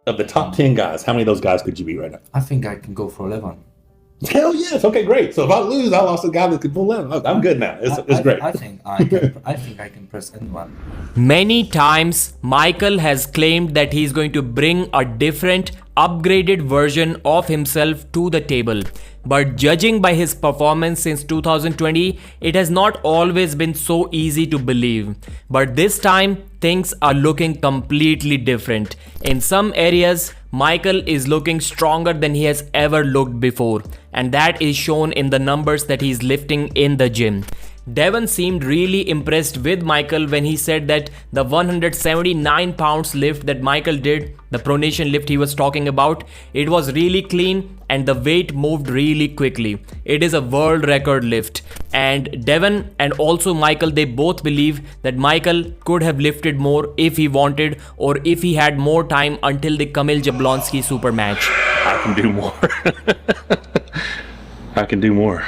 of the top 10 guys, how many of those guys could you beat right now? I think I can go for 11. Hell yes. Okay, great. So if I lose, I lost a guy that could pull 11. I'm good now. It's great. I think I can press anyone. Many times, Michael has claimed that he's going to bring a different, upgraded version of himself to the table. But judging by his performance since 2020, it has not always been so easy to believe. But this time, things are looking completely different. In some areas, Michael is looking stronger than he has ever looked before, and that is shown in the numbers that he's lifting in the gym. Devon seemed really impressed with Michael when he said that the 179 pounds lift that Michael did, the pronation lift he was talking about, it was really clean and the weight moved really quickly. It is a world record lift, and Devon and also Michael, they both believe that Michael could have lifted more if he wanted or if he had more time until the Kamil Jablonski super match. I can do more. I can do more.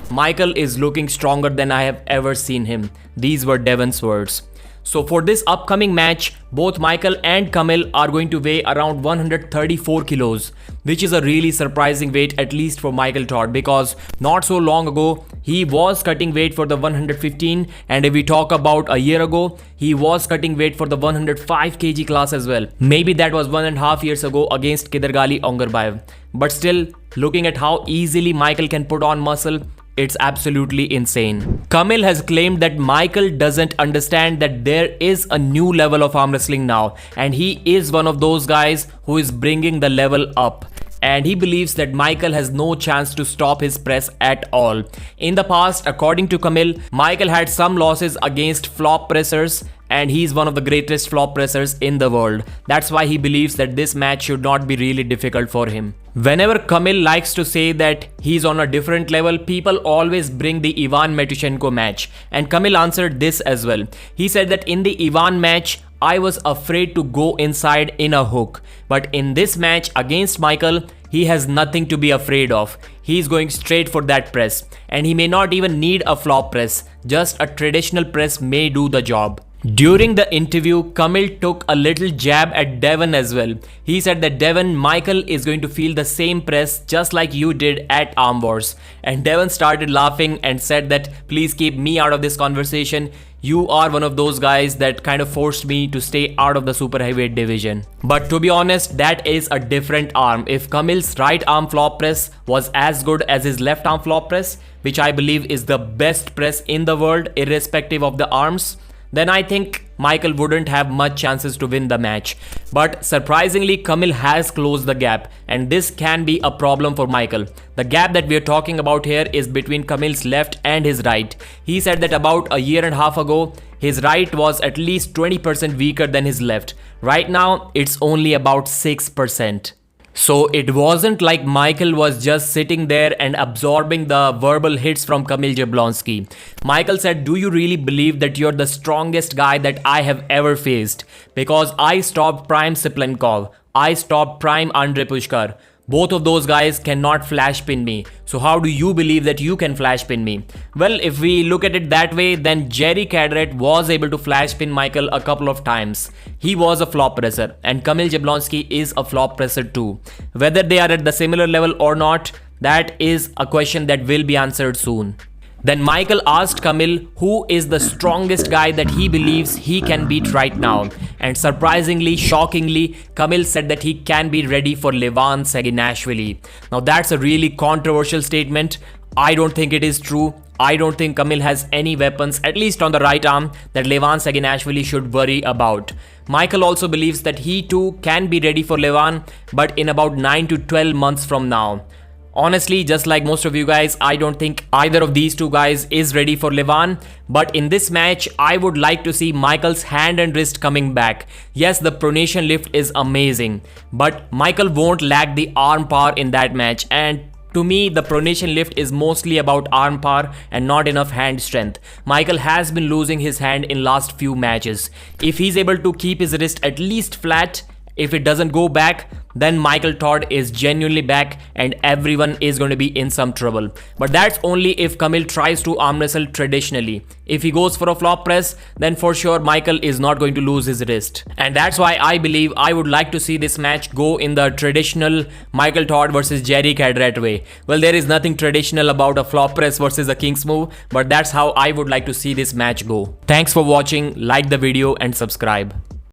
Michael is looking stronger than I have ever seen him. These were Devon's words. So for this upcoming match, both Michael and Kamil are going to weigh around 134 kilos, which is a really surprising weight, at least for Michael Todd, because not so long ago, he was cutting weight for the 115, and if we talk about a year ago, he was cutting weight for the 105 kg class as well. Maybe that was 1.5 years ago against Kedargali Ongarbayev. But still, looking at how easily Michael can put on muscle, it's absolutely insane. Kamil has claimed that Michael doesn't understand that there is a new level of arm wrestling now, and he is one of those guys who is bringing the level up. And he believes that Michael has no chance to stop his press at all. In the past, according to Kamil, Michael had some losses against flop pressers, and he's one of the greatest flop pressers in the world. That's why he believes that this match should not be really difficult for him. Whenever Kamil likes to say that he's on a different level, people always bring the Ivan Matyushenko match, and Kamil answered this as well. He said that in the Ivan match, I was afraid to go inside in a hook, but in this match against Michael, he has nothing to be afraid of. He's going straight for that press, and he may not even need a flop press, just a traditional press may do the job. During the interview, Kamil took a little jab at Devon as well. He said that Devon, Michael is going to feel the same press just like you did at Arm Wars. And Devon started laughing and said that please keep me out of this conversation. You are one of those guys that kind of forced me to stay out of the super heavyweight division. But to be honest, that is a different arm. If Kamil's right arm flop press was as good as his left arm flop press, which I believe is the best press in the world irrespective of the arms, then I think Michael wouldn't have much chances to win the match. But surprisingly, Kamil has closed the gap, and this can be a problem for Michael. The gap that we are talking about here is between Kamil's left and his right. He said that about a year and a half ago, his right was at least 20% weaker than his left. Right now, it's only about 6%. So it wasn't like Michael was just sitting there and absorbing the verbal hits from Kamil Jablonski. Michael said, do you really believe that you're the strongest guy that I have ever faced? Because I stopped Prime Siplenkov. I stopped Prime Andre Pushkar. Both of those guys cannot flash pin me. So how do you believe that you can flash pin me? Well, if we look at it that way, then Jerry Cadret was able to flash pin Michael a couple of times. He was a flop presser, and Kamil Jablonski is a flop presser too. Whether they are at the similar level or not, that is a question that will be answered soon. Then Michael asked Kamil who is the strongest guy that he believes he can beat right now. And surprisingly, shockingly, Kamil said that he can be ready for Levan Saginashvili. Now that's a really controversial statement. I don't think it is true. I don't think Kamil has any weapons, at least on the right arm, that Levan Saginashvili should worry about. Michael also believes that he too can be ready for Levan, but in about 9 to 12 months from now. Honestly, just like most of you guys, I don't think either of these two guys is ready for Levan. But in this match, I would like to see Michael's hand and wrist coming back. Yes, the pronation lift is amazing, but Michael won't lack the arm power in that match. And to me, the pronation lift is mostly about arm power and not enough hand strength. Michael has been losing his hand in last few matches. If he's able to keep his wrist at least flat, if it doesn't go back, then Michael Todd is genuinely back and everyone is going to be in some trouble. But that's only if Kamil tries to arm wrestle traditionally. If he goes for a flop press, then for sure Michael is not going to lose his wrist. And that's why I believe I would like to see this match go in the traditional Michael Todd versus Jerry Cadrat way. Well, there is nothing traditional about a flop press versus a King's move, but that's how I would like to see this match go. Thanks for watching, like the video and subscribe.